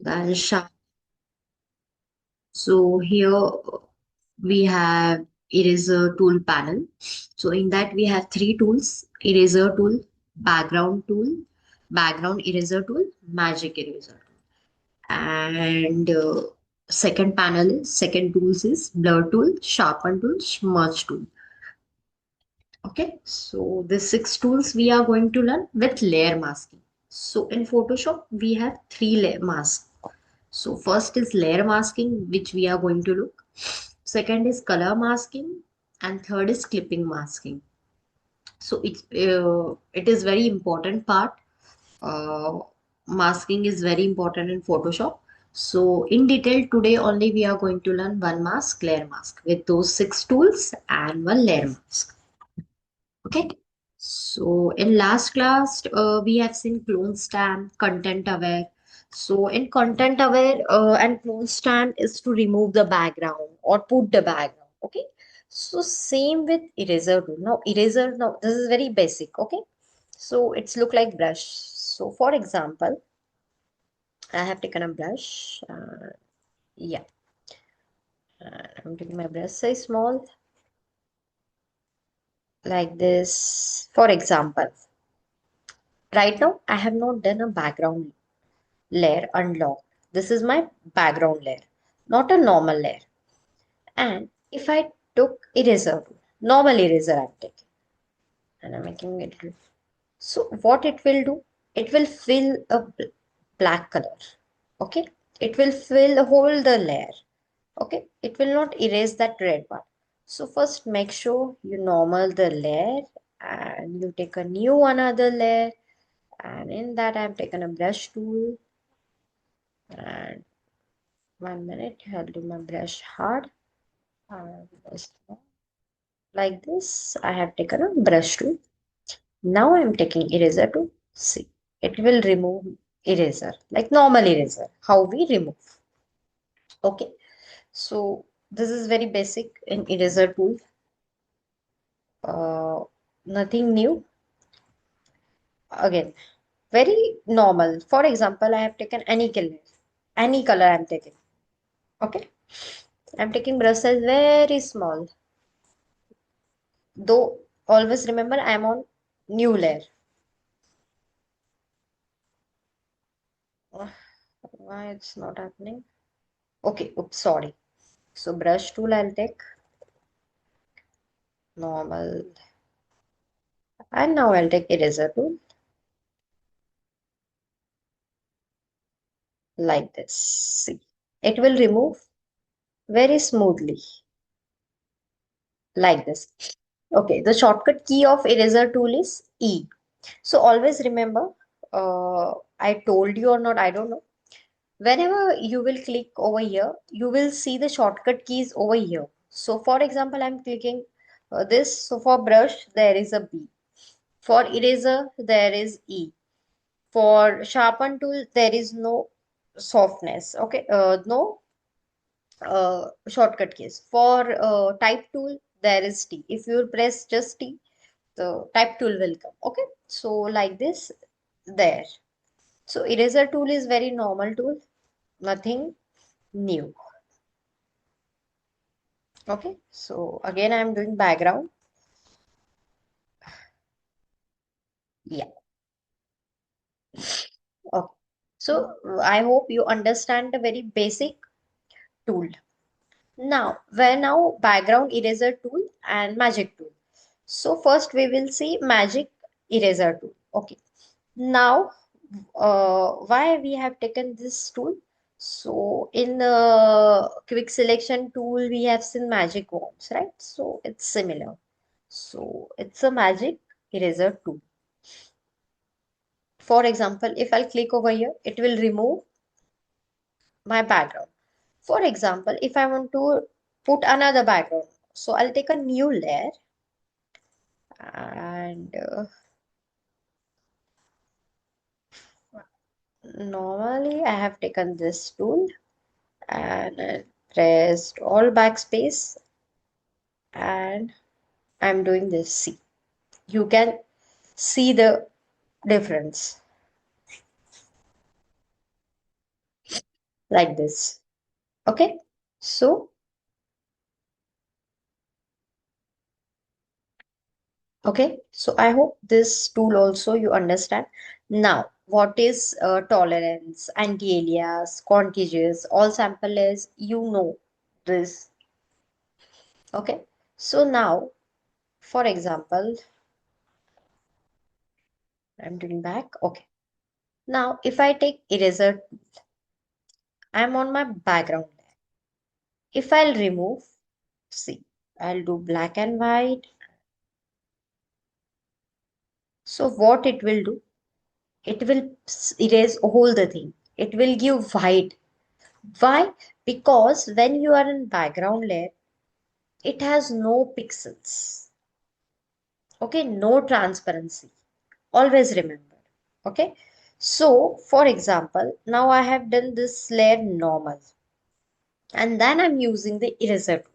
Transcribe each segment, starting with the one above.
Then sharp. So here we have eraser tool panel. So in that we have three tools: eraser tool, background tool, background eraser tool, magic eraser. And second panel is second tools is blur tool, sharpen tool, smudge tool. Okay, so the six tools we are going to learn with layer masking. So in Photoshop, we have three layer masks. So first is layer masking, which we are going to look. Second is color masking, and third is clipping masking. So it is very important part. Uh, Masking is very important in Photoshop. So in detail today only we are going to learn one mask, layer mask with those six tools and one layer mask. Okay. So in last class, we have seen clone stand, content aware. So in content aware and clone stand is to remove the background or put the background. Okay. So same with eraser tool. Now eraser, now this is very basic. Okay. So it's look like brush. So for example, I have taken a brush. Yeah. I'm taking my brush size small like this. For example, right now I have not done a background layer unlocked. This is my background layer, not a normal layer. And if I took eraser, normal eraser I'm taking, and I'm making it. So what it will do? It will fill a black color. Okay, it will fill whole the layer. Okay, it will not erase that red one. So first make sure you normal the layer and you take a new another layer, and in that I've taken a brush tool. And 1 minute, I'll do my brush hard. Just like this, I have taken a brush tool. Now I'm taking eraser to see. It will remove eraser, like normal eraser, how we remove. Okay, so this is very basic in eraser tool. Uh, Nothing new. Again, very normal. For example, I have taken any color. Any color I'm taking. Okay, I'm taking brush size very small. Though always remember I'm on new layer. Ugh, why it's not happening? Okay, oops, sorry. So brush tool I'll take normal, and now I'll take eraser tool like this. See, it will remove very smoothly like this. Okay, the shortcut key of eraser tool is E. So always remember, I told you or not, I don't know. Whenever you will click over here, you will see the shortcut keys over here. So for example, I'm clicking this. So for brush, there is a B. For eraser, there is E. For sharpen tool, there is no softness. Okay, no shortcut keys. For type tool, there is T. If you press just T, the type tool will come. Okay, so like this, there. So eraser tool is very normal tool, nothing new. Okay, so again I'm doing background. Yeah. Okay. So I hope you understand the very basic tool. Now, where now background eraser tool and magic tool. So first we will see magic eraser tool. Okay. Now, why we have taken this tool? So in the quick selection tool, we have seen magic wands, right? So it's similar. So it's a magic eraser tool. For example, if I'll click over here, it will remove my background. For example, if I want to put another background, so I'll take a new layer and normally I have taken this tool and pressed all backspace and I'm doing this. See, you can see the difference. like this. Okay, so I hope this tool also you understand. Now, what is tolerance, anti-alias, contiguous, all sample is, you know this. Okay, so now, for example, I'm doing back. Okay, now if I take eraser, I'm on my background layer. If I'll remove, see, I'll do black and white. So what it will do? It will erase all the thing. It will give white. Why? Because when you are in background layer, it has no pixels. Okay, no transparency. Always remember. Okay. So, for example, now I have done this layer normal, and then I'm using the eraser tool.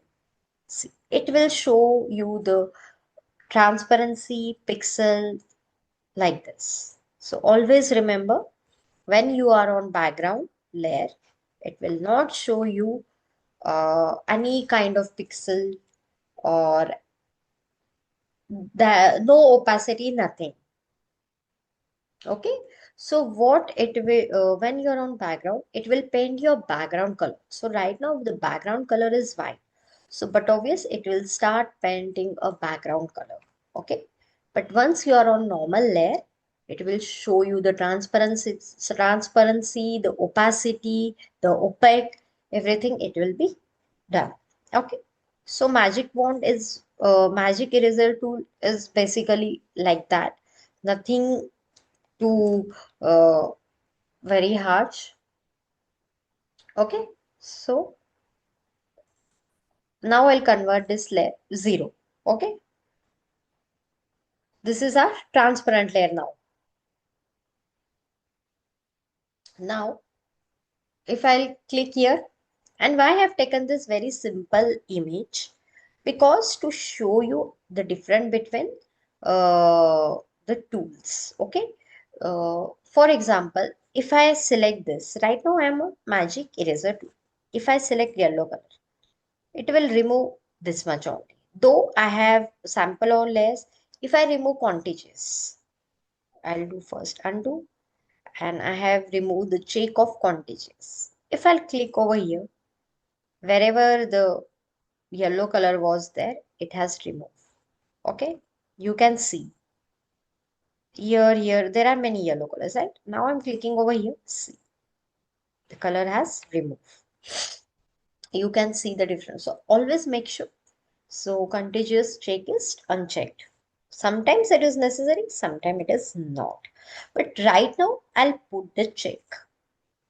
See, it will show you the transparency pixel like this. So always remember, when you are on background layer, it will not show you any kind of pixel or no opacity, nothing. Okay, so what it will when you're on background, it will paint your background color. So right now the background color is white, so but obvious it will start painting a background color. Okay, but once you are on normal layer, it will show you the transparency, the opacity, the opaque, everything it will be done. Okay, so magic wand is magic eraser tool is basically like that. Nothing too very harsh. Okay, so now I'll convert this layer 0. Okay, this is our transparent layer now. Now, if I'll click here, and why I have taken this very simple image, because to show you the difference between the tools. Okay, for example, if I select this right now, I am a magic eraser tool. If I select yellow color, it will remove this much only. Though I have sample or less, if I remove contiguous, I'll do first undo, and I have removed the check of contiguous. If I'll click over here, wherever the yellow color was there, it has removed. Okay, you can see here, there are many yellow colors, right? Now I'm clicking over here, see, the color has removed. You can see the difference. So always make sure. So contiguous check is unchecked. Sometimes it is necessary, sometimes it is not. But right now, I'll put the check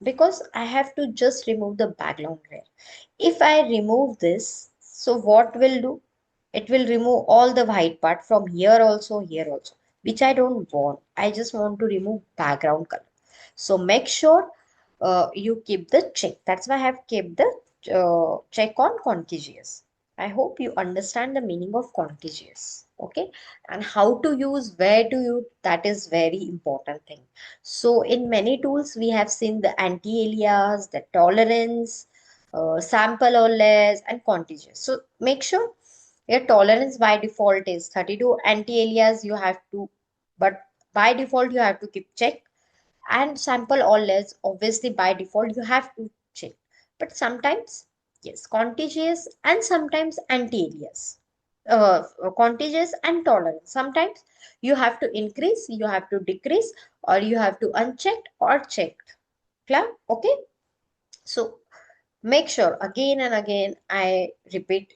because I have to just remove the background layer. If I remove this, so what will do? It will remove all the white part from here also, which I don't want. I just want to remove background color. So make sure you keep the check. That's why I have kept the check on contiguous. I hope you understand the meaning of contiguous. Okay, and how to use, where to use, that is very important thing. So in many tools, we have seen the anti-alias, the tolerance, sample or less, and contiguous. So make sure your tolerance by default is 32. Anti-alias you have to, but by default you have to keep check. And sample or less, obviously by default you have to check. But sometimes, yes, contiguous and sometimes anti-alias. Contiguous and tolerance. Sometimes you have to increase, you have to decrease, or you have to unchecked or checked. Clear? Okay. So make sure again and again, I repeat,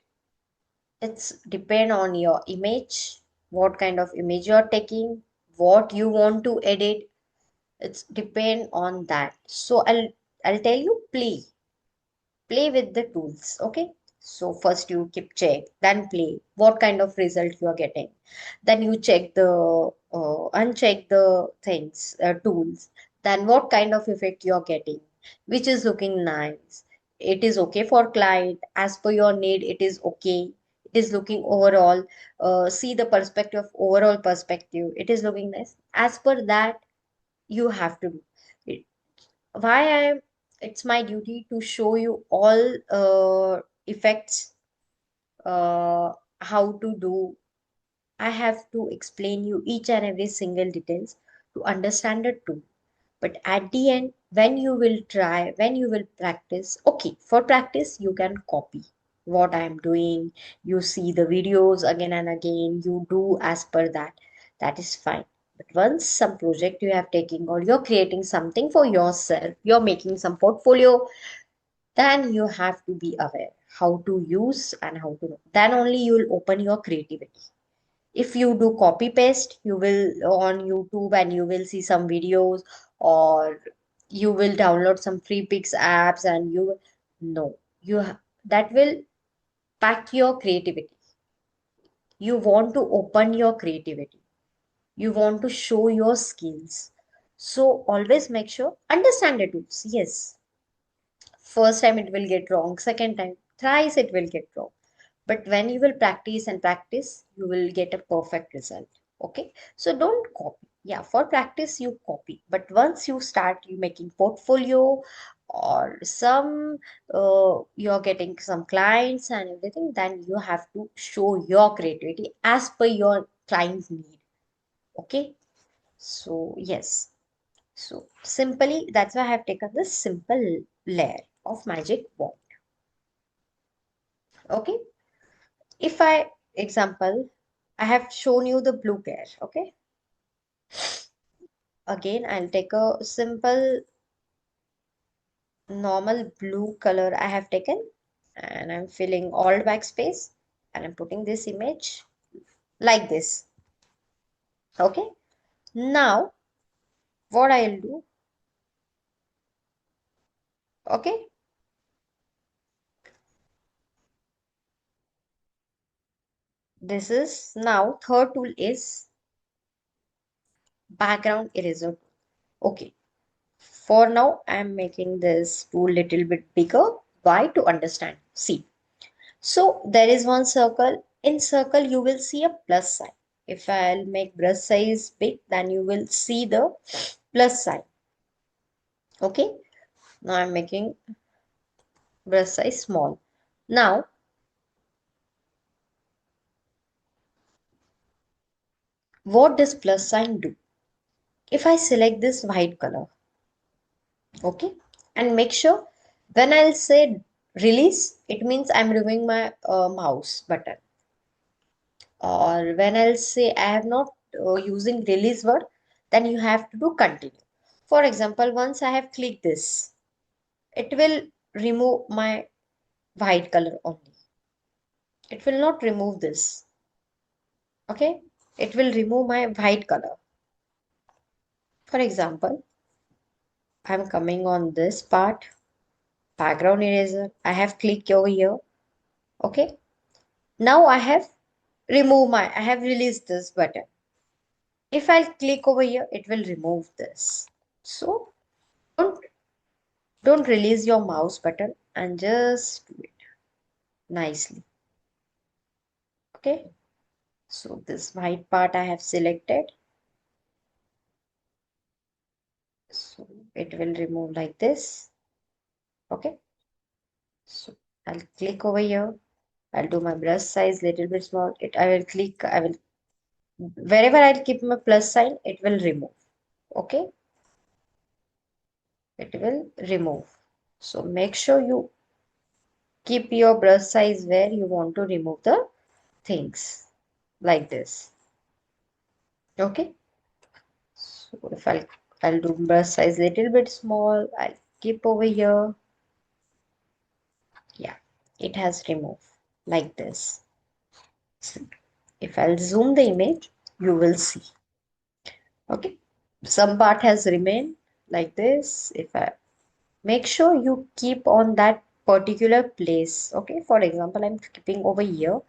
it's depend on your image, what kind of image you're taking, what you want to edit. It's depend on that. So I'll tell you, play with the tools. Okay, so first you keep check, then play what kind of result you are getting, then you check the uncheck the things, tools, then what kind of effect you are getting, which is looking nice, it is okay for client as per your need, it is okay, it is looking overall, see the perspective, overall perspective, it is looking nice, as per that you have to do it. Why I am it's my duty to show you all effects, how to do. I have to explain you each and every single details to understand it too. But at the end, when you will try, when you will practice, okay, for practice, you can copy what I am doing. You see the videos again and again, you do as per that. That is fine. But once some project you have taken or you're creating something for yourself, you're making some portfolio, then you have to be aware how to use and how to know. Then only you will open your creativity. If you do copy paste, you will on YouTube and you will see some videos, or you will download some free pix apps and you no that will pack your creativity. You want to open your creativity, you want to show your skills. So always make sure understand the tools. Yes, first time it will get wrong, second time thrice it will get wrong, but when you will practice and practice, you will get a perfect result. Okay, so don't copy. Yeah, for practice you copy, but once you start you making portfolio or some you're getting some clients and everything, then you have to show your creativity as per your client's need. Okay, so yes, so simply that's why I have taken this simple layer of magic wand. Okay, if I example, I have shown you the blue pair. Okay, again I'll take a simple normal blue color I have taken, and I'm filling all backspace, and I'm putting this image like this. Okay, now what I'll do, okay, this is now third tool is background eraser. Okay, for now I'm making this tool little bit bigger. Why? To understand. See, so there is one circle. In circle, you will see a plus sign. If I'll make brush size big, then you will see the plus sign. Okay. Now I'm making brush size small. Now, what does plus sign do? If I select this white color, okay, and make sure when I'll say release, it means I'm removing my mouse button. Or when I'll say I have not using release word, then you have to do continue. For example, once I have clicked this, it will remove my white color only. It will not remove this. Okay, it will remove my white color. For example, I'm coming on this part, background eraser. I have clicked over here. Okay, now I have released this button. If I'll click over here, it will remove this. So don't don't release your mouse button and just do it nicely. Okay, so this white part I have selected, so it will remove like this. Okay, so I'll click over here. I'll do my brush size little bit small. I will click, I will wherever I'll keep my plus sign, it will remove. Okay, it will remove. So make sure you keep your brush size where you want to remove the things like this. Okay, so if I'll do brush size little bit small, I'll keep over here. Yeah, it has removed like this. See, if I'll zoom the image, you will see. Okay, some part has remained like this. If I make sure you keep on that particular place. Okay, for example, I'm keeping over here,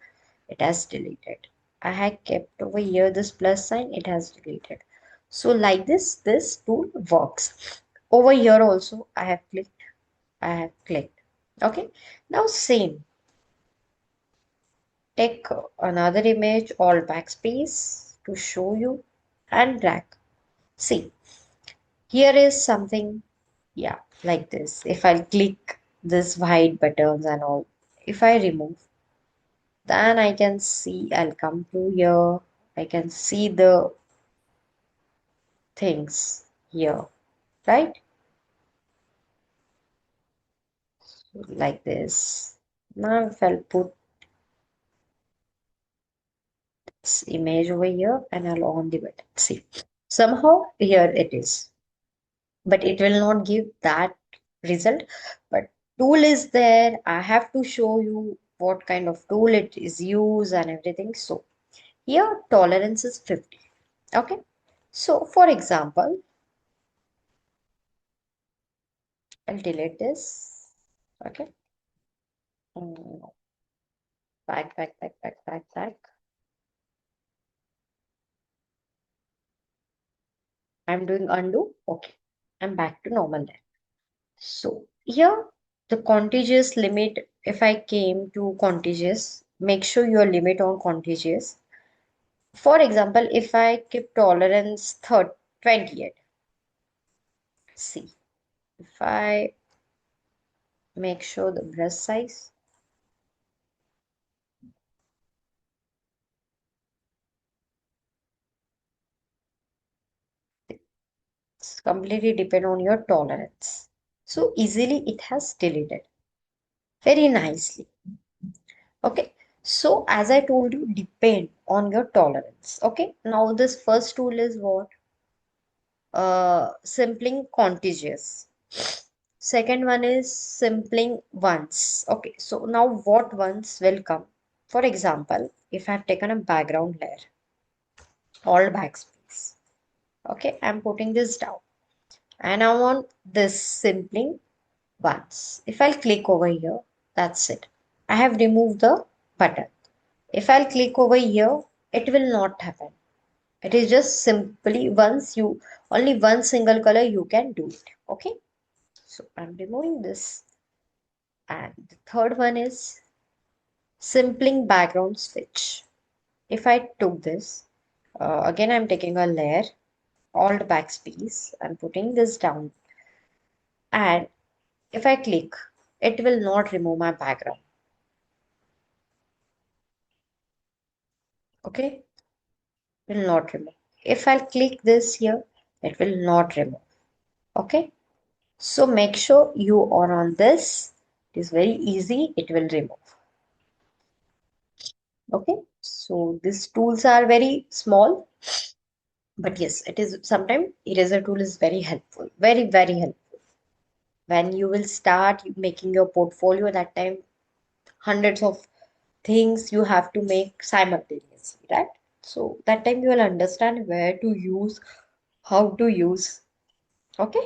it has deleted. I had kept over here this plus sign, it has deleted. So like this tool works. Over here also I have clicked. Okay, now same, take another image, all backspace to show you and drag. See, here is something. Yeah, like this. If I click this white buttons and all, if I remove, then I can see, I'll come to here. I can see the things here, right? Like this. Now if I'll put this image over here and I'll on the button. See, somehow here it is, but it will not give that result. But tool is there. I have to show you what kind of tool it is used and everything. So here tolerance is 50. Okay. So for example, I'll delete this. Okay. Mm, back. I'm doing undo. Okay. I'm back to normal then. So here the contagious limit, if I came to contagious, make sure your limit on contagious. For example, if I keep tolerance 28, see, if I make sure the brush size, it's completely depend on your tolerance. So easily it has deleted very nicely. Okay. So as I told you, depend on your tolerance. Okay. Now this first tool is what? Simpling contagious. Second one is simpling once. Okay, so now what once will come? For example, if I've taken a background layer, all backspace. Okay, I'm putting this down and I want this simpling once. If I'll click over here, that's it. I have removed the button. If I'll click over here, it will not happen. It is just simply once you only one single color you can do it. Okay, so I'm removing this. And the third one is simpling background switch. If I took this, again I'm taking a layer, alt backspace, I'm putting this down. And if I click, it will not remove my background. Okay, will not remove. If I click this here, it will not remove. Okay, so make sure you are on this. It is very easy, it will remove. Okay, so these tools are very small, but yes, it is sometimes eraser tool is very helpful, very helpful. When you will start making your portfolio, that time hundreds of things you have to make simultaneously, right? So that time you will understand where to use, how to use. Okay,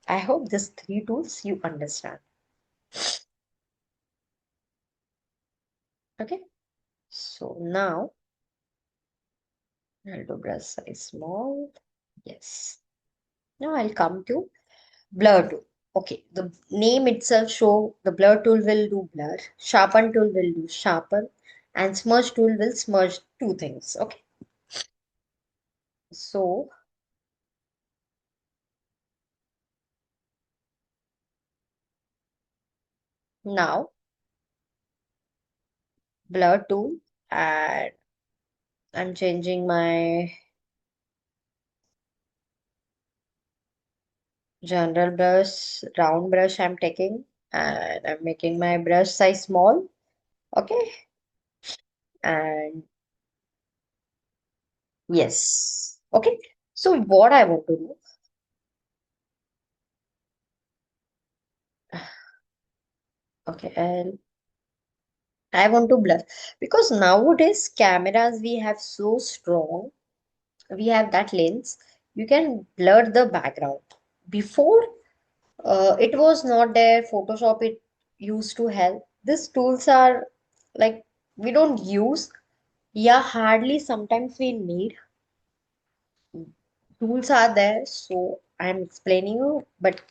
I hope these three tools you understand. Okay, so now I'll do brush size small. Yes, now I'll come to blur tool. Okay, the name itself show the blur tool will do blur, sharpen tool will do sharpen, and smudge tool will smudge two things. Okay, so now blur tool, and I'm changing my general brush, round brush I'm taking, and I'm making my brush size small. Okay, and yes. Okay, so what I want to do, okay, and I want to blur because nowadays cameras we have so strong, we have that lens, you can blur the background. Before, it was not there. Photoshop it used to help. These tools are like we don't use. Yeah, hardly sometimes we need. Tools are there, so I'm explaining you, but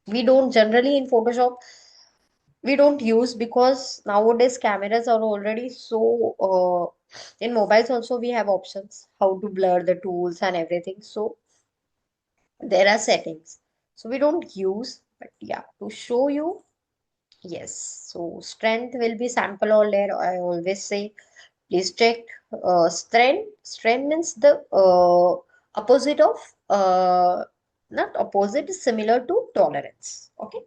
we don't generally in Photoshop we don't use because nowadays cameras are already so in mobiles also we have options how to blur the tools and everything. So there are settings. So we don't use, but yeah, to show you, yes. So strength will be sample or layer. I always say, please check strength. Strength means the opposite of not opposite, similar to tolerance. Okay,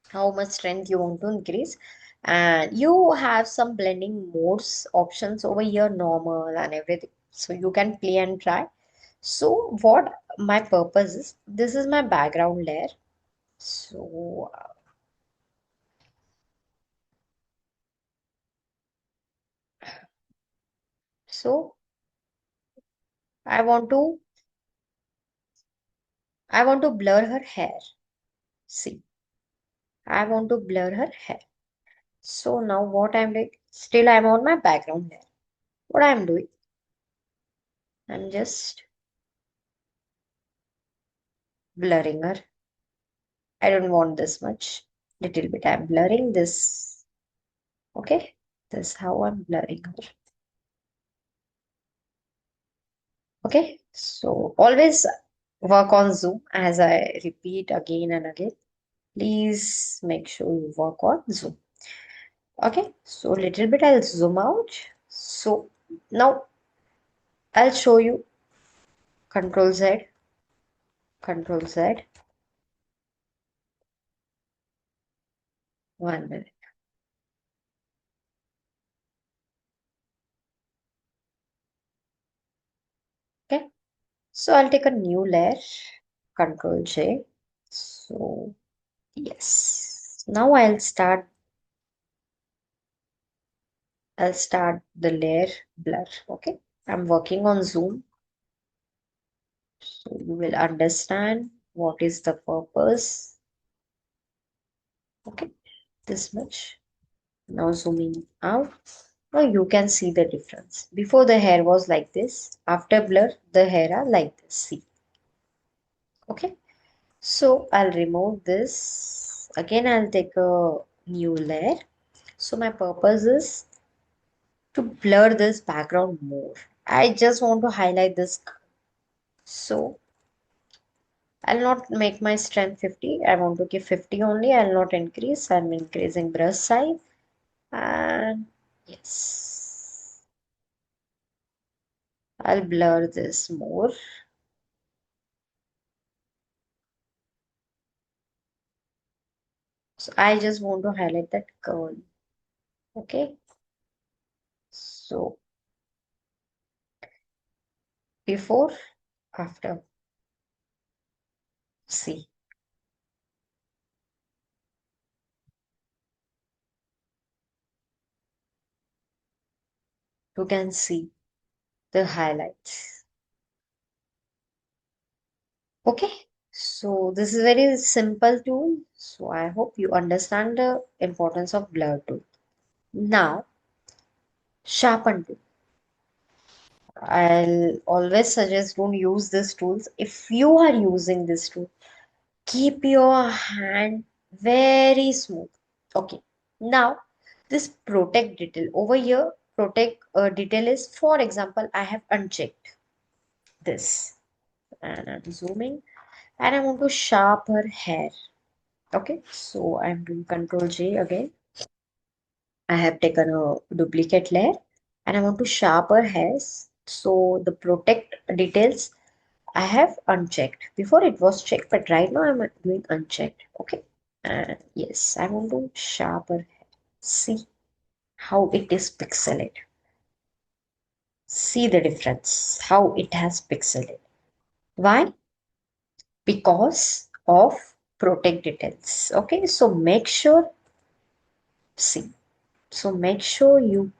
how much strength you want to increase, and you have some blending modes options over here, normal and everything. So you can play and try. So what my purpose is, this is my background layer. So so I want to I want to blur her hair. See, I want to blur her hair. So now what I'm doing, still I'm on my background layer. What I'm doing, I'm just blurring her. I don't want this much. Little bit. I'm blurring this. Okay. This is how I'm blurring her. Okay. So always work on zoom, as I repeat again and again. Please make sure you work on zoom. Okay. So little bit I'll zoom out. So now I'll show you Control Z, Control Z. 1 minute. Okay. So I'll take a new layer, Control J. So yes. Now I'll start the layer blur. Okay. I'm working on zoom. So you will understand what is the purpose. Okay. This much. Now zooming out. Now you can see the difference. Before the hair was like this. After blur, the hair are like this. See. Okay. So I'll remove this. Again, I'll take a new layer. So my purpose is to blur this background more. I just want to highlight this. So I'll not make my strength 50. I want to give 50 only. I'll not increase. I'm increasing brush size. And yes, I'll blur this more. So I just want to highlight that curl. Okay. So before, after, see. You can see the highlights. Okay, so this is very simple tool. So I hope you understand the importance of blur tool. Now, sharpen tool. I'll always suggest don't use these tools. If you are using this tool, keep your hand very smooth. Okay. Now, this protect detail over here, protect detail is, for example, I have unchecked this and I'm zooming and I want to sharp her hair. Okay, so I'm doing Control J again. I have taken a duplicate layer and I want to sharper hairs. So the protect details I have unchecked. Before it was checked, but right now I'm doing unchecked. Okay. And yes, I want to sharper hair. See how it is pixelated. See the difference, how it has pixelated. Why? Because of protect details. Okay, so make sure, see, so make sure you,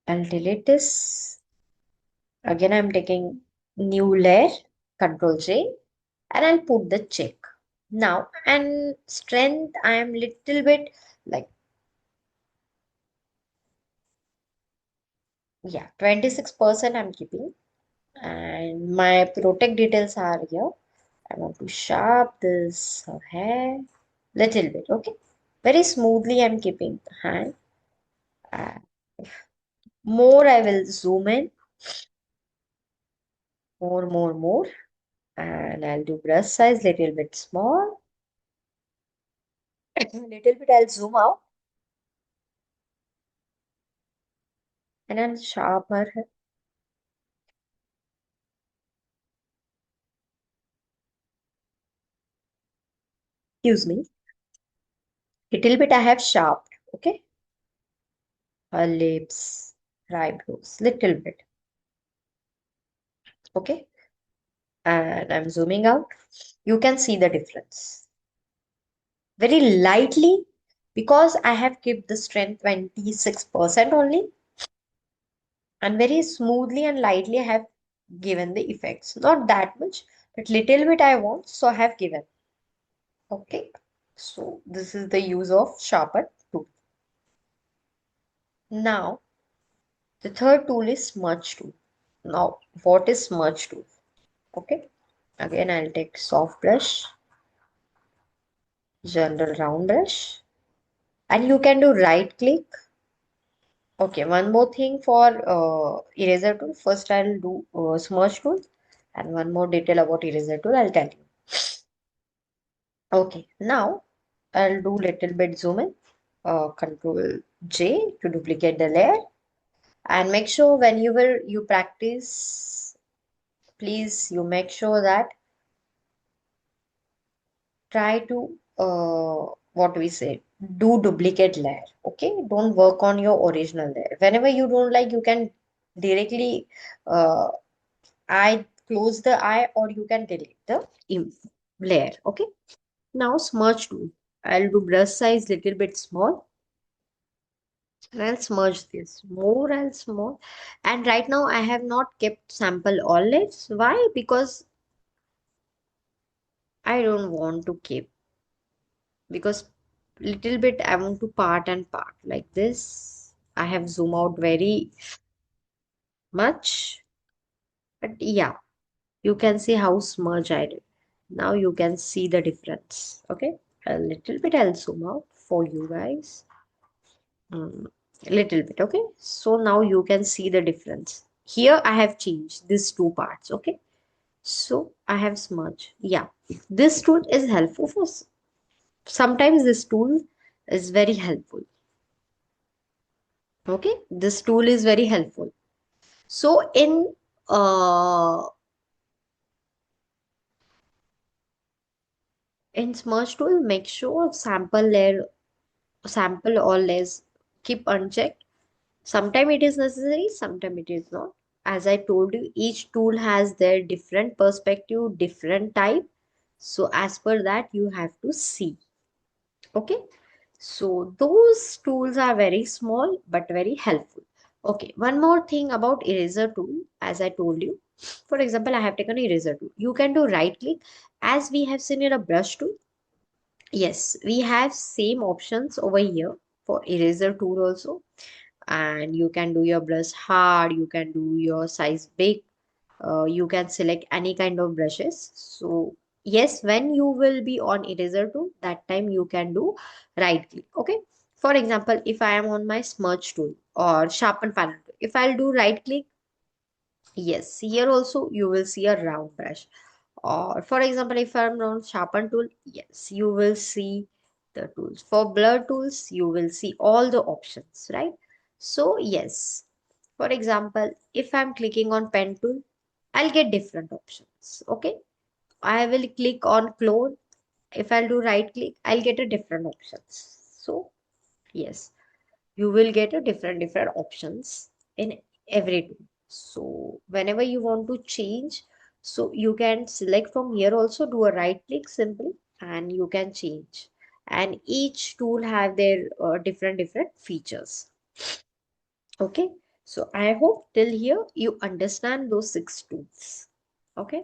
I'll delete this. Again, I'm taking new layer, Control J, and I'll put the check. Now, and strength, I am little bit like, yeah, 26% I'm keeping. And my protect details are here. I want to sharp this hair little bit, okay? Very smoothly I'm keeping the hand. Uh, more I will zoom in. More. And I'll do brush size little bit small. Little bit I'll zoom out and then sharper. Excuse me. Little bit I have sharp. Okay. Her lips, her eyebrows, little bit. Okay. And I'm zooming out. You can see the difference. Very lightly because I have kept the strength 26% only, and very smoothly and lightly I have given the effects. Not that much, but little bit I want, so I have given. Okay. So this is the use of sharper tool. Now the third tool is smudge tool. Now what is smudge tool? Okay. Again I'll take soft brush, general round brush, and you can do right click. Okay, one more thing for eraser tool. First, I'll do smudge tool, and one more detail about eraser tool I'll tell you. Okay, now I'll do little bit zoom in. Control J to duplicate the layer, and make sure when you practice, please you make sure that try to what we say, do duplicate layer. Okay, don't work on your original layer. Whenever you don't like, you can directly uh, I close the eye, or you can delete the layer. Okay. Now smudge tool. I'll do brush size little bit small, and I'll smudge this more and small. And right now I have not kept sample all layers. Why? Because I don't want to keep, because little bit I want to part and part like this. I have zoom out very much, but yeah, you can see how smudge I did. Now you can see the difference. Okay, a little bit I'll zoom out for you guys. A little bit. Okay, so now you can see the difference. Here I have changed these two parts. Okay, so I have smudge. Yeah, this tool is helpful for sometimes. This tool is very helpful. Okay, this tool is very helpful. So uh in smudge tool, make sure sample all layers keep unchecked. Sometimes it is necessary, sometimes it is not. As I told you, each tool has their different perspective, different type. So as per that, you have to see. Okay. So those tools are very small but very helpful. Okay. One more thing about eraser tool, as I told you. For example, I have taken eraser tool. You can do right click as we have seen in a brush tool. Yes, we have same options over here for eraser tool also, and you can do your brush hard, you can do your size big, you can select any kind of brushes. So yes, when you will be on eraser tool, that time you can do right click. Okay, for example, if I am on my smudge tool or sharpen panel tool, if I'll do right click, yes, here also you will see a round brush. Or for example, if I'm on sharpen tool, yes, you will see the tools. For blur tools, you will see all the options, right? So yes, for example, if I'm clicking on pen tool, I'll get different options. Okay. I will click on clone. If I'll do right click, I'll get a different options. So yes, you will get a different options in every tool. So whenever you want to change, so you can select from here also, do a right click simply, and you can change. And each tool have their different features. Okay, so I hope till here you understand those six tools. Okay,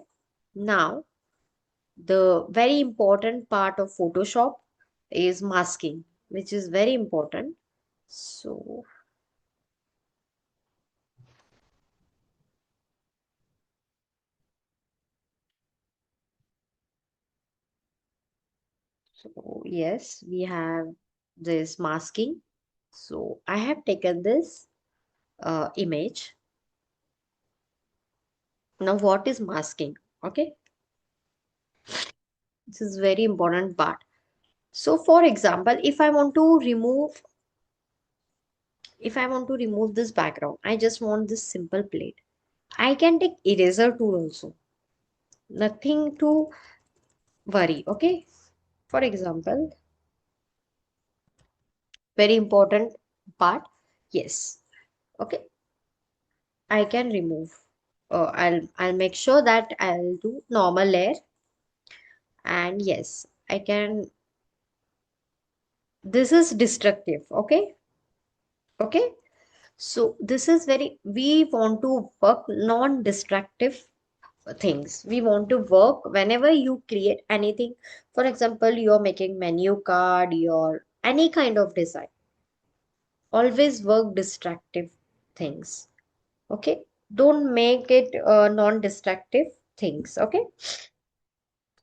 now the very important part of Photoshop is masking, which is very important. So yes, we have this masking. So I have taken this image. Now, what is masking? Okay, this is very important part. So, for example, if I want to remove this background, I just want this simple plate. I can take eraser tool also. Nothing to worry. Okay. For example, very important part. Yes. Okay. I can remove. I'll make sure that I'll do normal layer, and yes, I can. This is destructive. Okay. Okay. So this is very. We want to work non-destructive things. We want to work whenever you create anything. For example, you're making menu card, your any kind of design. Always work destructive things. Okay. Don't make it non-destructive things. Okay.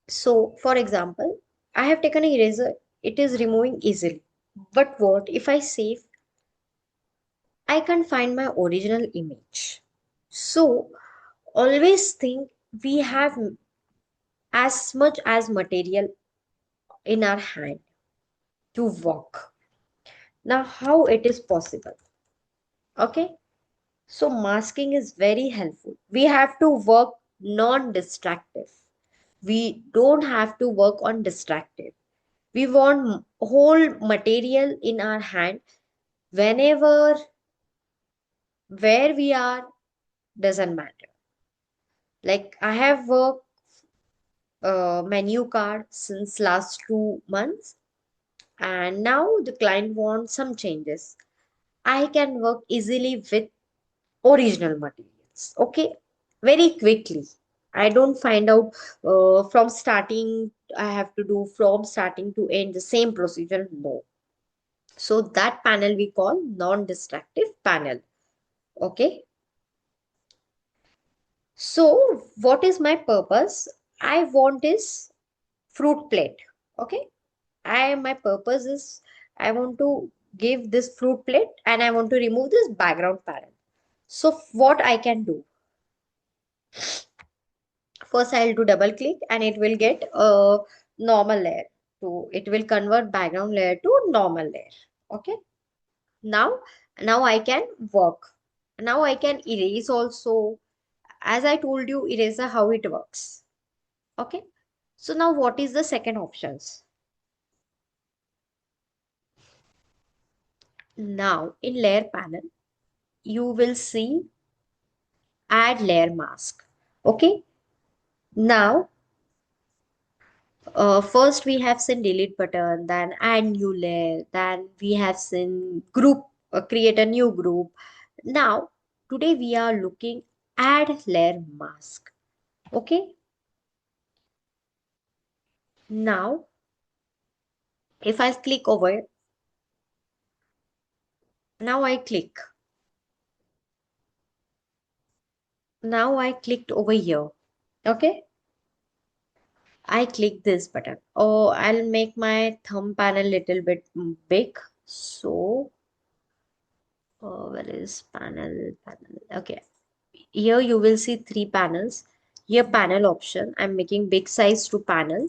So, for example, I have taken an eraser. It is removing easily. But what if I save? I can't find my original image. So, always think we have as much as material in our hand to work. Now, how it is possible? Okay. So, masking is very helpful. We have to work non-destructive. We don't have to work on destructive. We want whole material in our hand whenever, where we are, doesn't matter. Like I have worked menu card since last 2 months, and now the client wants some changes. I can work easily with original materials. Okay, very quickly. I don't find out from starting. I have to do from starting to end the same procedure. No. So that panel we call non-destructive panel. Okay. So what is my purpose? I want is fruit plate. Okay. My purpose is I want to give this fruit plate and I want to remove this background panel. So what I can do? First I'll do double click and it will get a normal layer. So it will convert background layer to normal layer. Okay. Now, now I can work. Now I can erase also. As I told you, eraser how it works. Okay. So now what is the second options? Now in layer panel, you will see add layer mask. Okay. Now, first we have seen delete button, then add new layer, then we have seen group, create a new group. Now, today we are looking add layer mask. Okay. Now, if I click over, now I click. Now I clicked over here. Okay. I click this button. Oh, I'll make my thumb panel little bit big. So, where is panel? Panel. Okay. Here you will see three panels. Here panel option. I'm making big size to panel.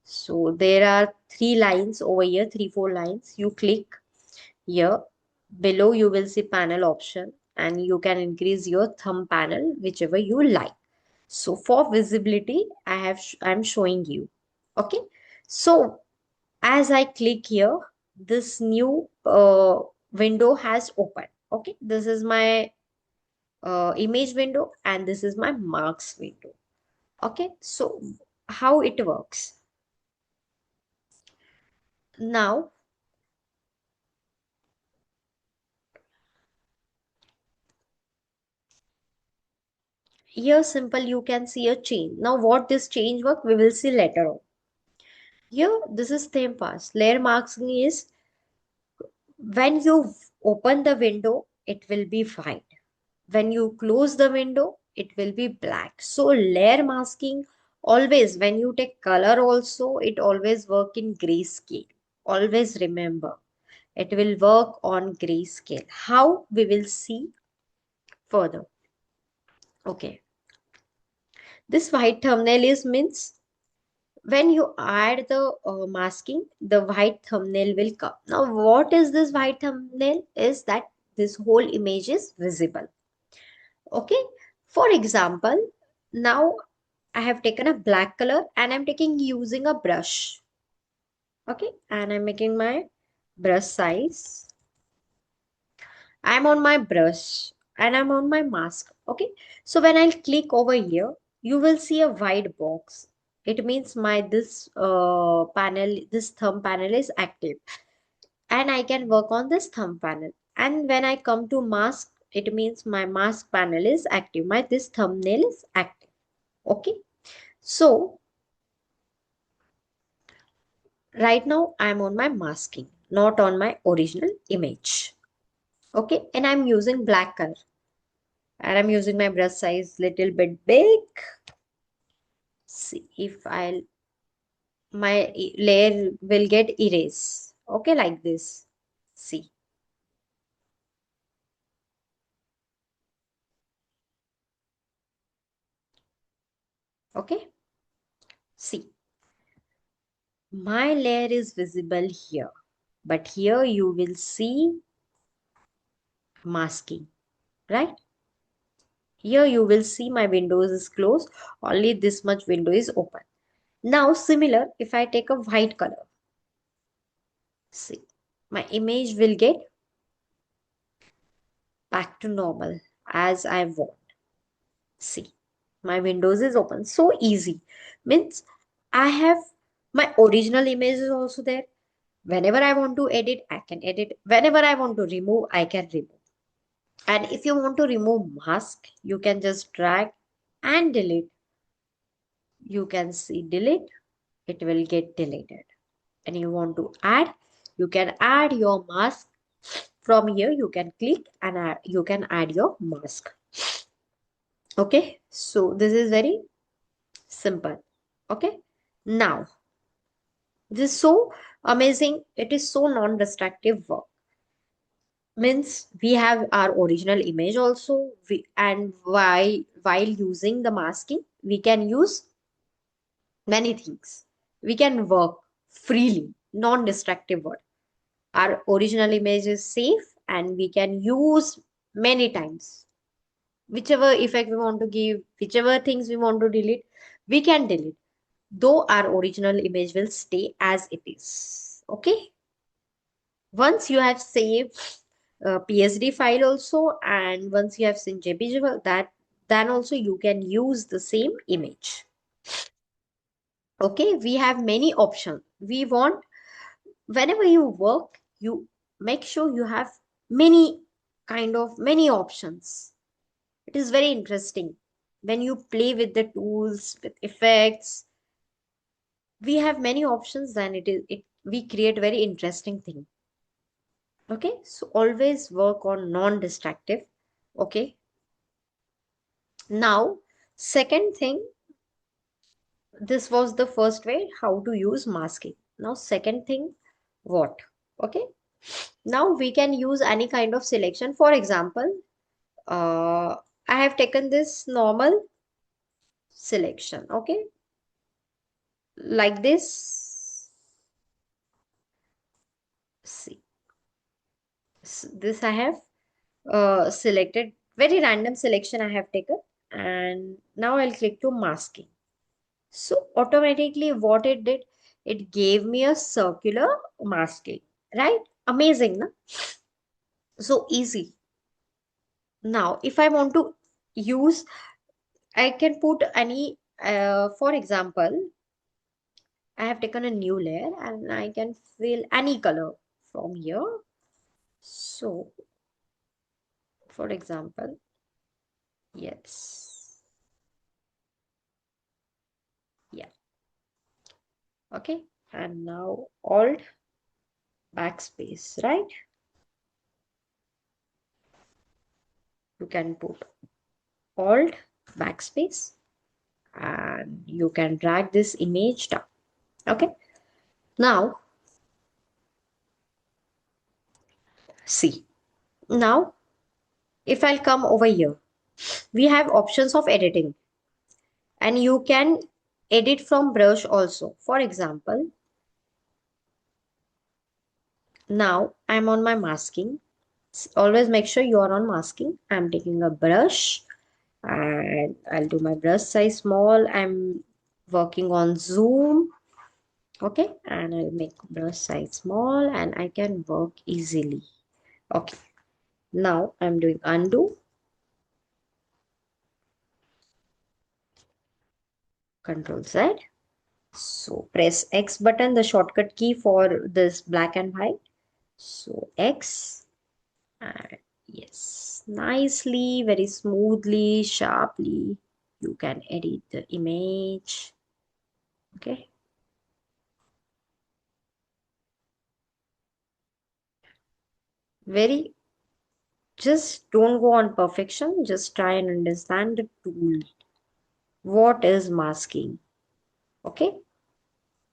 So there are three lines over here, three, four lines. You click here. Below you will see panel option and you can increase your thumb panel whichever you like. So for visibility, I'm showing you. Okay. So as I click here, this new window has opened. Okay. This is my image window and this is my marks window. Okay. So how it works. Now, here simple you can see a change. Now what this change work we will see later on. Here this is theme pass. Layer masking is when you open the window, it will be white. When you close the window, it will be black. So layer masking always, when you take color also, it always work in grayscale. Always remember, it will work on grayscale. How we will see further. Okay. This white thumbnail is means when you add the masking, the white thumbnail will come. Now, what is this white thumbnail? Is that this whole image is visible. Okay. For example, now I have taken a black color and I'm taking using a brush. Okay. And I'm making my brush size. I'm on my brush and I'm on my mask. Okay. So when I'll click over here, you will see a white box. It means my this panel, this thumb panel is active and I can work on this thumb panel. And when I come to mask, it means my mask panel is active. My this thumbnail is active. Okay. So right now I'm on my masking, not on my original image. Okay. And I'm using black color and I'm using my brush size little bit big. See if I'll my layer will get erased. Okay, like this. See. Okay. See. My layer is visible here. But here you will see masking. Right? Here you will see my windows is closed. Only this much window is open. Now similar if I take a white color. See. My image will get back to normal as I want. See, my windows is open. So easy. Means I have my original image is also there. Whenever I want to edit, I can edit. Whenever I want to remove, I can remove. And if you want to remove mask, you can just drag and delete. You can see delete, it will get deleted. And you want to add, you can add your mask. From here, you can click and you can add your mask. Okay, so this is very simple. Okay, now this is so amazing. It is so non-destructive work. Means we have our original image also. And while using the masking, we can use many things. We can work freely, non-destructive work. Our original image is safe and we can use many times. Whichever effect we want to give, whichever things we want to delete, we can delete, though our original image will stay as it is. Okay. Once you have saved PSD file also, and once you have seen JPG file, that then also you can use the same image. Okay, we have many options. We want whenever you work, you make sure you have many many options. It is very interesting when you play with the tools, with effects. We have many options, then it we create very interesting thing. Okay, so always work on non-destructive. Okay, now second thing, this was the first way how to use masking. Now second thing, what? Okay, now we can use any kind of selection. For example, I have taken this normal selection. Okay, like this. See, this I have selected very random selection I have taken, and now I'll click to masking. So automatically what it did, it gave me a circular masking, right? Amazing, na? So easy. Now, if I want to use, I can put any, for example, I have taken a new layer and I can fill any color from here. So, for example, yes, yeah, okay. And now Alt backspace, right? You can put Alt backspace and you can drag this image down. Okay. Now, see. Now, if I'll come over here, we have options of editing. And you can edit from brush also. For example, now I'm on my masking. Always make sure you are on masking. I'm taking a brush and I'll do my brush size small. I'm working on zoom. Okay, and I'll make brush size small and I can work easily. Okay, now I'm doing undo, Control Z. So press X button, the shortcut key for this black and white. So X, and yes, nicely, very smoothly, sharply, you can edit the image. Okay. Very, just don't go on perfection. Just try and understand the tool. What is masking? Okay.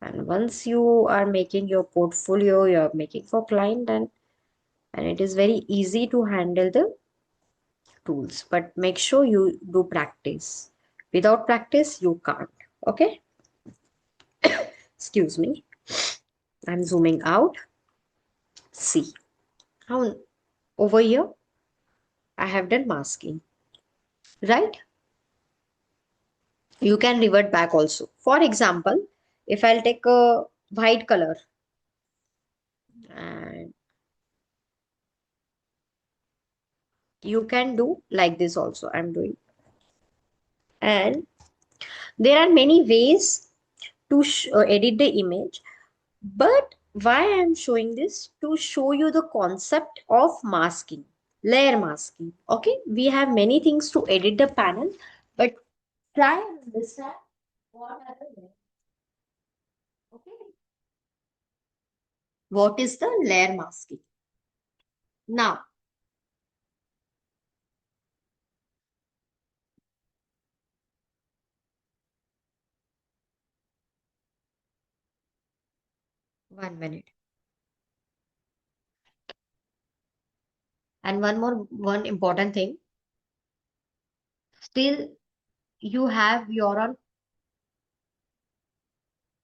And once you are making your portfolio, you're making for client, and it is very easy to handle the tools. But make sure you do practice. Without practice, you can't. Okay. Excuse me. I'm zooming out. See how over here I have done masking, right? You can revert back also. For example, if I'll take a white color and you can do like this also. I'm doing. And there are many ways to edit the image, but why I'm showing this to show you the concept of masking, layer masking. Okay, we have many things to edit the panel, but try and understand what are the layers. Okay, what is the layer masking? Now, 1 minute. And one important thing, still you have your own.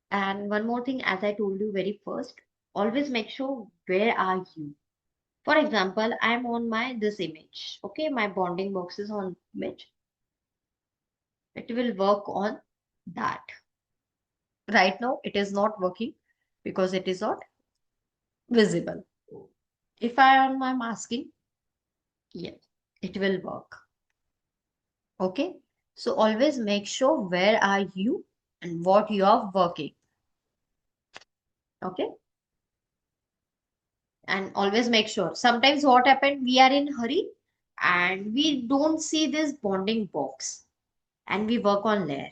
And one more thing, as I told you very first, always make sure where are you. For example, I'm on my this image. Okay, my bonding box is on image. It will work on that. Right now, it is not working because it is not visible. If I am my masking, yes, it will work. Okay. So always make sure where are you and what you are working. Okay. And always make sure. Sometimes what happened, we are in hurry and we don't see this bonding box and we work on layer.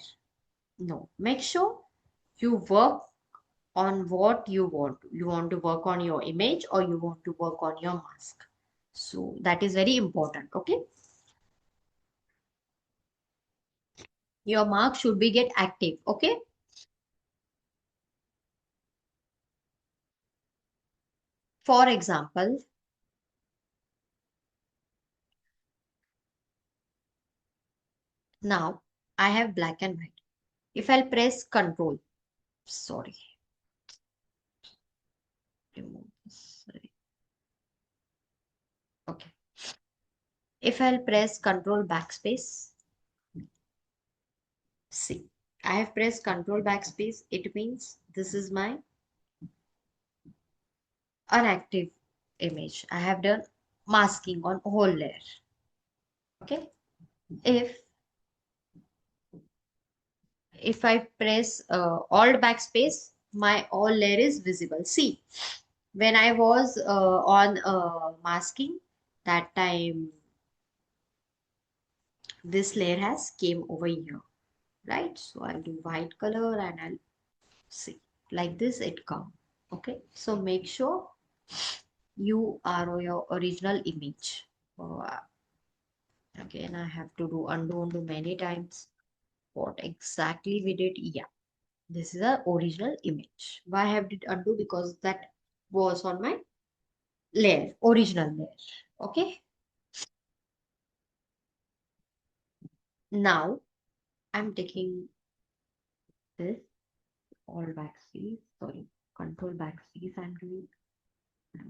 No, make sure you work on what you want. You want to work on your image or you want to work on your mask. So that is very important. Okay. Your mark should be get active. Okay. For example, now I have black and white. If I'll press control, sorry, remove this. Sorry. Okay. If I'll press control backspace, see, I have pressed control backspace. It means this is my unactive image. I have done masking on whole layer. Okay. If if I press alt backspace, my all layer is visible. See, when I was on masking, that time this layer has came over here, right? So I'll do white color and I'll see like this it come. Okay, so make sure you are your original image. Again, I have to do undo many times. What exactly we did? Yeah, this is a original image. Why I have did undo? Because that was on my layer, original layer. Okay. Now I'm taking this all backspace, sorry, control backspace. I'm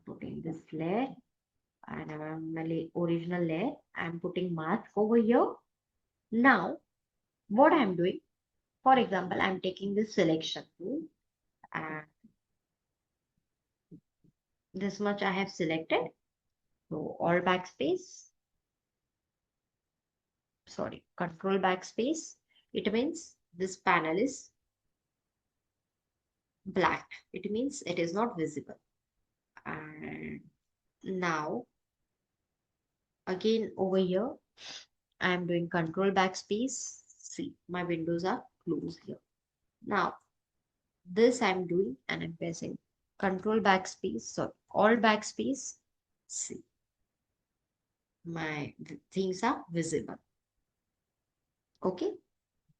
putting this layer and my original layer. I'm putting mask over here. Now, what I'm doing, for example, I'm taking this selection tool and this much I have selected. So all backspace, sorry, control backspace. It means this panel is black. It means it is not visible. And now again over here, I am doing control backspace. See, my windows are closed here. Now this I'm doing and I'm pressing control backspace. So all backspace. See, my things are visible. Okay.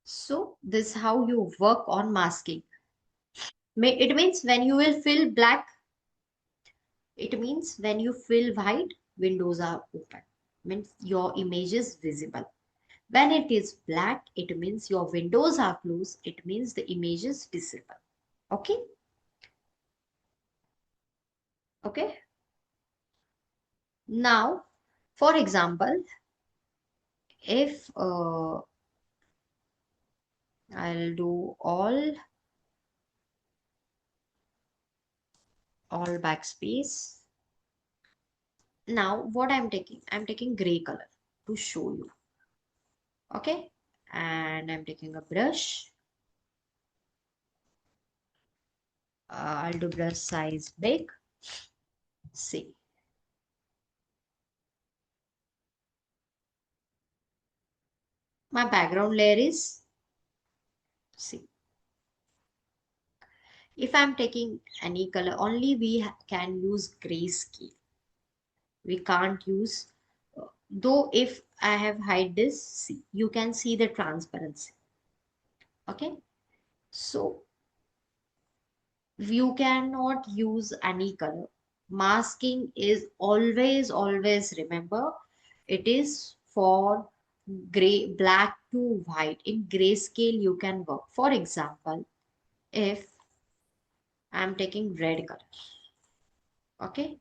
So this is how you work on masking. It means when you will fill black, it means when you fill white, windows are open. Means your image is visible. When it is black, it means your windows are closed. It means the image is visible. Okay. Okay. Now, for example, if I'll do all backspace. Now, what I'm taking gray color to show you. Okay. And I'm taking a brush. I'll do brush size big. See. My background layer is, see. If I'm taking any color, only we can use grayscale. We can't use, though if I have hide this, see, you can see the transparency. Okay. So you cannot use any color. Masking is always remember, it is for gray, black to white. In grayscale, you can work. For example, if I'm taking red color, okay,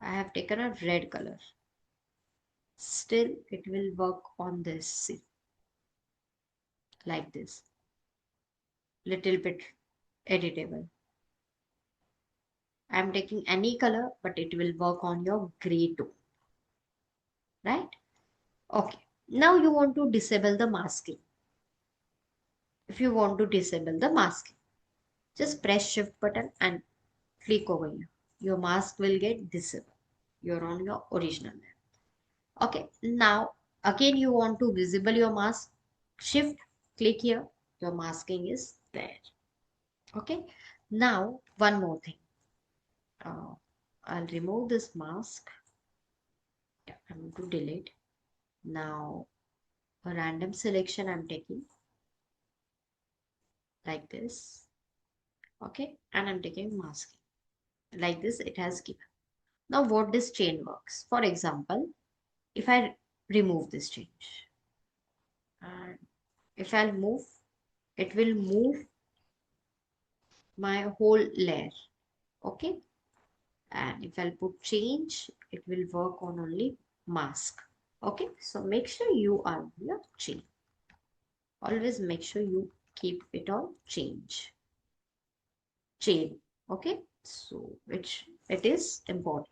I have taken a red color. Still, it will work on this, see, like this, little bit editable. I'm taking any color, but it will work on your gray tone, right? Okay. Now you want to disable the masking. If you want to disable the masking, just press shift button and click over here. Your mask will get disabled. You're on your original layer. Okay. Now again you want to visible your mask. Shift, click here. Your masking is there. Okay. Now one more thing. Uh, I'll remove this mask. Yeah, I'm going to delete. Now a random selection I'm taking like this. Okay. And I'm taking masking. Like this it has given. Now what this chain works. For example, if I remove this change and if I'll move, it will move my whole layer. Okay. And if I'll put change, it will work on only mask. Okay. So make sure you are on your chain. Always make sure you keep it on chain. Okay. So which it is important.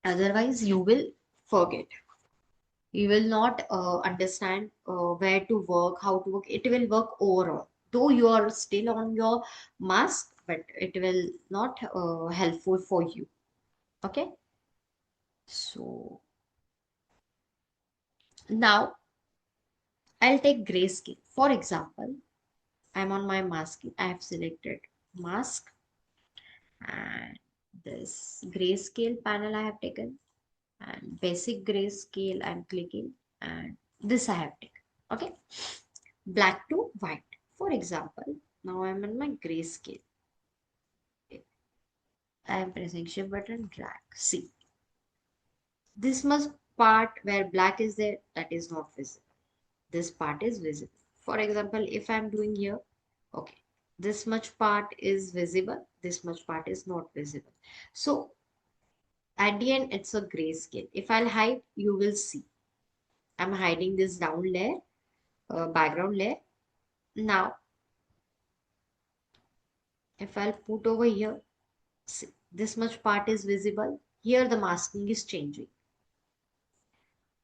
Otherwise you will forget. You will not understand where to work, how to work. It will work overall. Though you are still on your mask, but it will not helpful for you. Okay. So now I'll take grayscale. For example, I'm on my mask. I have selected mask and this grayscale panel I have taken and basic grayscale I'm clicking and this I have taken. Okay. Black to white. For example, now I'm on my grayscale. I am pressing shift button, drag. See, this must part where black is there, that is not visible. this part is visible. For example, if I'm doing here, okay, this much part is visible, this much part is not visible. So at the end, it's a grayscale. If I'll hide, you will see. I'm hiding this down layer, background layer. Now, if I'll put over here, see, this much part is visible. Here the masking is changing.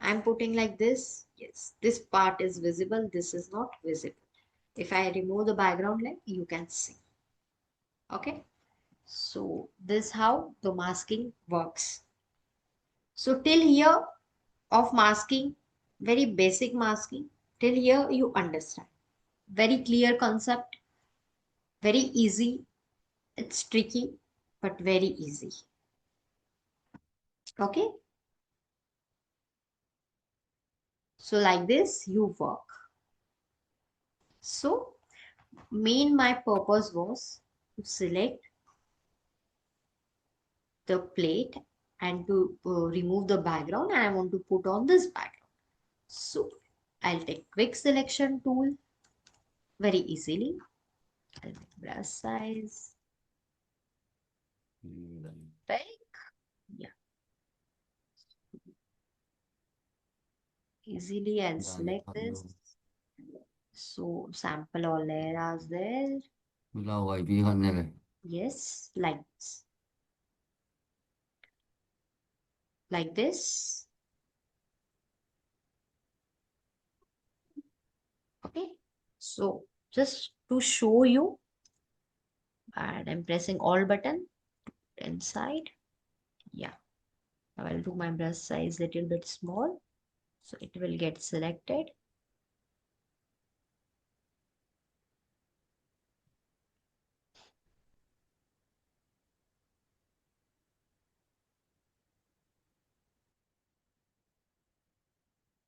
I'm putting like this. Yes, this part is visible. This is not visible. If I remove the background layer, you can see. Okay. So this how the masking works. So till here of masking, very basic masking, till here you understand. Very clear concept, very easy. It's tricky, but very easy. Okay. So like this you work. So my purpose was to select the plate and to remove the background, and I want to put on this background. So I'll take quick selection tool very easily. I'll take brush size, pick, yeah, easily I'll select this. So sample all areas there. Yes, like this. Okay. So just to show you, and I'm pressing all button inside. Yeah. Now I'll do my brush size little bit small. So it will get selected.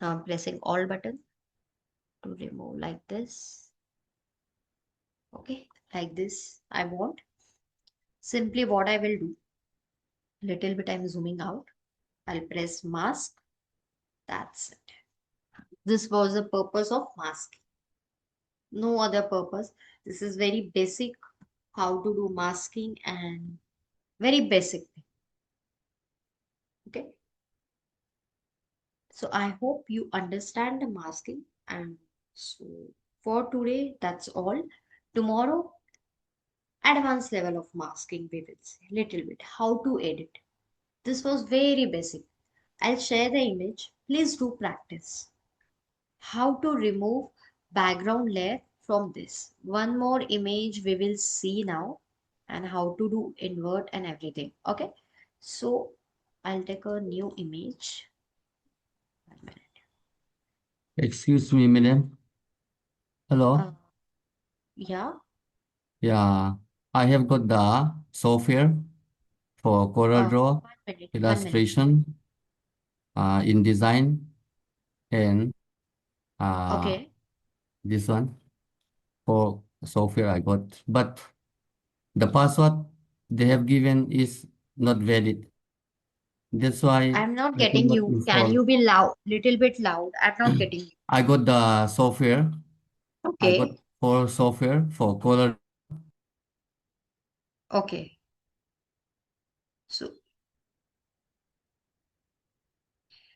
Now I'm pressing all button to remove like this. Okay, like this I want. Simply what I will do, little bit I'm zooming out. I'll press mask. That's it. This was the purpose of mask. No other purpose. This is very basic how to do masking and very basic thing. Okay. So I hope you understand the masking. And so for today, that's all. Tomorrow, advanced level of masking, we will see little bit how to edit. This was very basic. I'll share the image. Please do practice. How to remove background layer from this. One more image we will see now, and how to do invert and everything. Okay. So I'll take a new image. 1 minute. Excuse me, madam. Uh, Hello. yeah. Yeah, I have got the software for Corel Draw, 1 minute. 1 minute. illustration, InDesign, and uh, Okay. this one for software I got. But the password they have given is not valid. That's why I'm not I could getting not you. Can install. you be loud? Little bit loud. I'm not getting you. I got the software. I got Okay. for software for Corel. Okay. So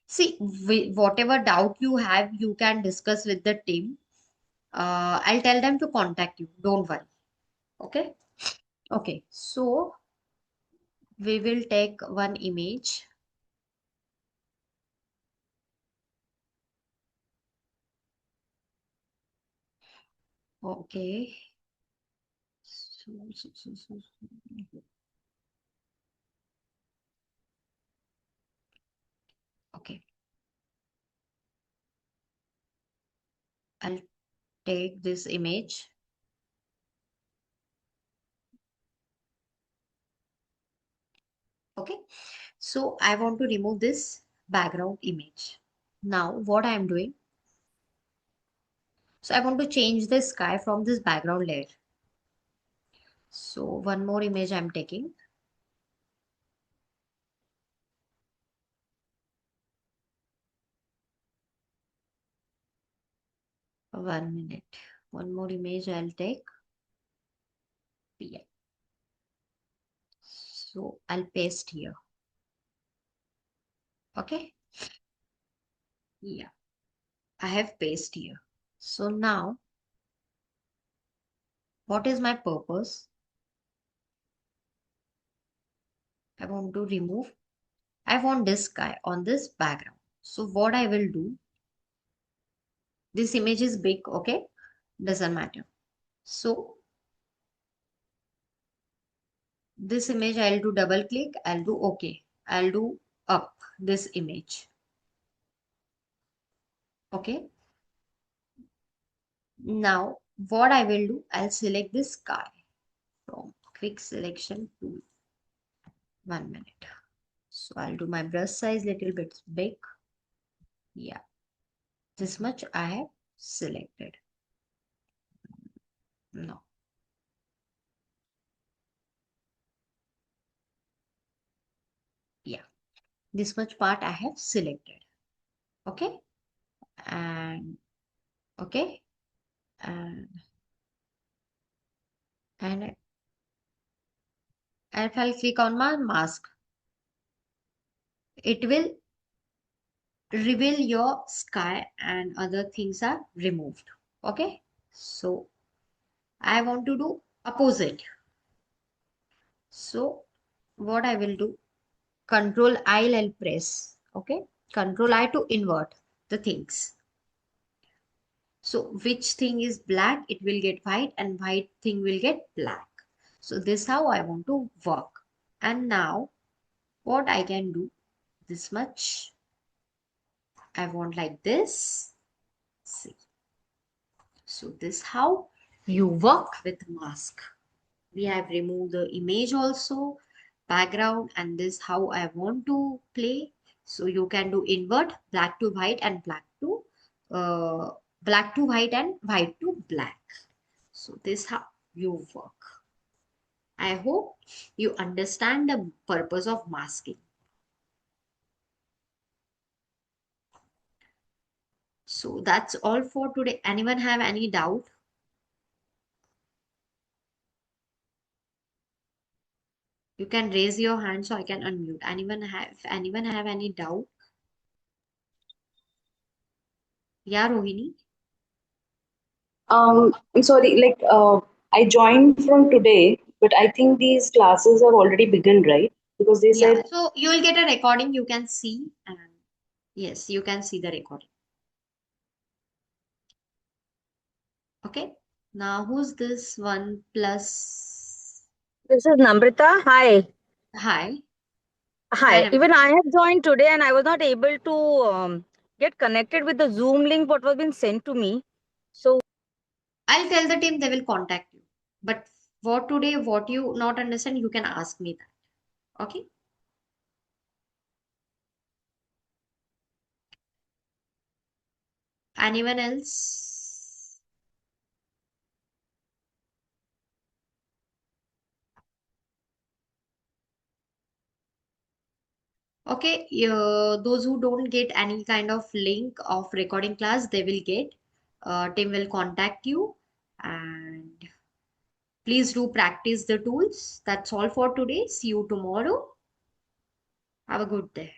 see, whatever doubt you have, you can discuss with the team. I'll tell them to contact you. Don't worry. Okay. Okay. So we will take one image. Okay. Okay. I'll take this image. Okay. So I want to remove this background image. Now what I am doing, so I want to change the sky from this background layer. So one more image I'm taking. 1 minute. One more image I'll take. Yeah. So I'll paste here. Okay. Yeah. I have paste here. So now, what is my purpose? I want to remove. I want this guy on this background. So what I will do, this image is big, okay? Doesn't matter. So this image I'll do double click. I'll do okay. I'll do up this image. Okay. Now what I will do, I'll select this guy from quick selection tool. 1 minute. So I'll do my brush size little bit big. Yeah, this much I have selected. No, yeah, this much part I have selected. Okay, and okay, and and if I'll click on my mask, it will reveal your sky and other things are removed. Okay, so I want to do opposite. So what I will do, Control I'll press. Okay, Control I to invert the things. So which thing is black, it will get white, and white thing will get black. So this how I want to work. And now what I can do, this much I want like this. See. So this how you work with mask. We have removed the image also, background, and this how I want to play. So you can do invert, black to white and uh, black to white and white to black. So this how you work. I hope you understand the purpose of masking. So that's all for today. Anyone have any doubt? You can raise your hand so I can unmute. Anyone have any doubt? Yeah, Rohini. I'm sorry, I joined from today, but I think these classes have already begun, right? Because they Yeah. said So you will get a recording. You can see, and yes, you can see the recording. Okay. Now who's this one plus? This is Namrita. Hi. Hi. Hi, Hi. Even Namrata. I have joined today and I was not able to get connected with the Zoom link what was been sent to me. So I'll tell the team they will contact you. But for today, what you not understand, you can ask me that. Okay. Anyone else? Okay, those who don't get any kind of link of recording class, they will get. Team will contact you, and please do practice the tools. That's all for today. See you tomorrow. Have a good day.